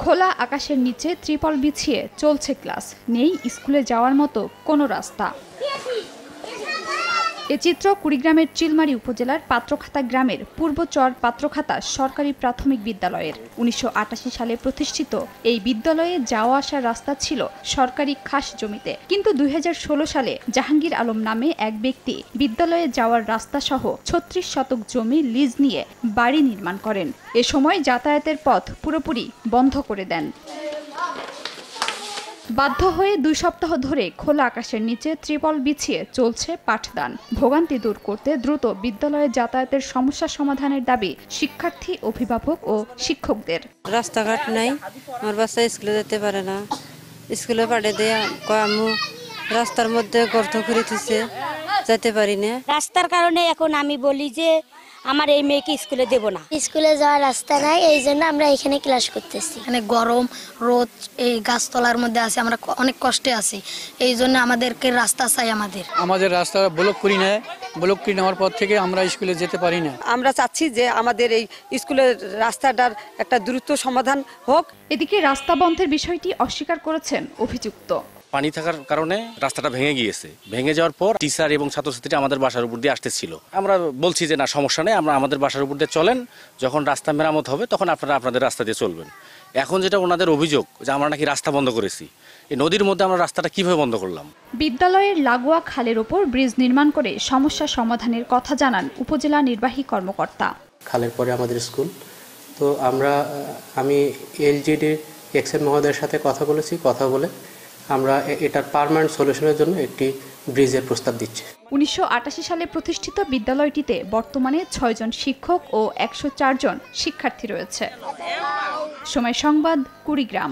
খোলা আকাশের নিচে ত্রিপল বিছিয়ে চলছে ক্লাস, নেই স্কুলে যাওয়ার মতো কোনো রাস্তা। এ চিত্র কুড়িগ্রামের চিলমারী উপজেলার পাত্রখাতা গ্রামের পূর্বচর পাত্রখাতা সরকারি প্রাথমিক বিদ্যালয়ের। ১৯৮৮ সালে প্রতিষ্ঠিত এই বিদ্যালয়ে যাওয়া আসার রাস্তা ছিল সরকারি খাস জমিতে, কিন্তু ২০১৬ সালে জাহাঙ্গীর আলম নামে এক ব্যক্তি বিদ্যালয়ে যাওয়ার রাস্তা সহ ৩৬ শতক জমি লিজ নিয়ে বাড়ি নির্মাণ করেন। এ সময় যাতায়াতের পথ পুরোপুরি বন্ধ করে দেন। বাধ্য হয়ে ২ সপ্তাহ ধরে খোলা আকাশের নিচে ত্রিপল বিছিয়ে চলছে পাঠদান। ভোগান্তি দূর করতে দ্রুত বিদ্যালয়ে যাতায়াতের সমস্যা সমাধানের দাবি শিক্ষার্থী, অভিভাবক ও শিক্ষকদের। রাস্তাঘাট নাই, আমার বাচ্চা স্কুলে যেতে পারে না। স্কুলে পাঠিয়ে দিয়ে আম্মু রাস্তার মধ্যে গর্ত করে দিচ্ছে, যেতে পারি না। রাস্তার কারণে এখন আমি বলি যে আমার এই মেয়েকে স্কুলে দেব না। স্কুলে যাওয়ার রাস্তা নাই, এই জন্য আমরা এখানে ক্লাস করতেছি। এখানে গরম, রোদ, এই গাছতলার মধ্যে আছি, আমরা অনেক কষ্টে আছি। এই জন্য আমাদেরকে রাস্তা চাই। আমাদের রাস্তা ব্লক করি না, ব্লক করে নেওয়ার পর থেকে আমরা স্কুলে যেতে পারি না। আমরা চাচ্ছি যে আমাদের এই স্কুলের রাস্তাটার একটা দ্রুত সমাধান হোক। এদিকে রাস্তা বন্ধের বিষয়টি অস্বীকার করেছেন অভিযুক্ত। পানি থাকার কারণে রাস্তাটা ভেঙে গিয়েছে। ভেঙে যাওয়ার পর টিচার এবং ছাত্রছাত্রীরা আমাদের বাসার উপর দিয়ে আসতেছিল। আমরা বলছি যে না, সমস্যা নেই, আমরা আমাদের বাসার উপর দিয়ে চলেন, যখন রাস্তা মেরামত হবে তখন আপনারা আপনাদের রাস্তা দিয়ে চলবেন। এখন যেটা ওনাদের অভিযোগ যে আমরা নাকি রাস্তা বন্ধ করেছি, এই নদীর মধ্যে আমরা রাস্তাটা কিভাবে বন্ধ করলাম? বিদ্যালয়ের লাগোয়া খালের ওপর ব্রিজ নির্মাণ করে সমস্যা সমাধানের কথা জানান উপজেলা নির্বাহী কর্মকর্তা। খালের পরে আমাদের স্কুল, তো আমি এলজিডি এক্সএম মহোদয়ের সাথে কথা বলেছি। কথা বলে আমরা এটার পার্মানেন্ট সলিউশনের জন্য একটি ব্রিজের প্রস্তাব দিচ্ছি। ১৯৮৮ সালে প্রতিষ্ঠিত বিদ্যালয়টিতে বর্তমানে ৬ জন শিক্ষক ও ১০৪ জন শিক্ষার্থী রয়েছে। সময় সংবাদ, কুড়িগ্রাম।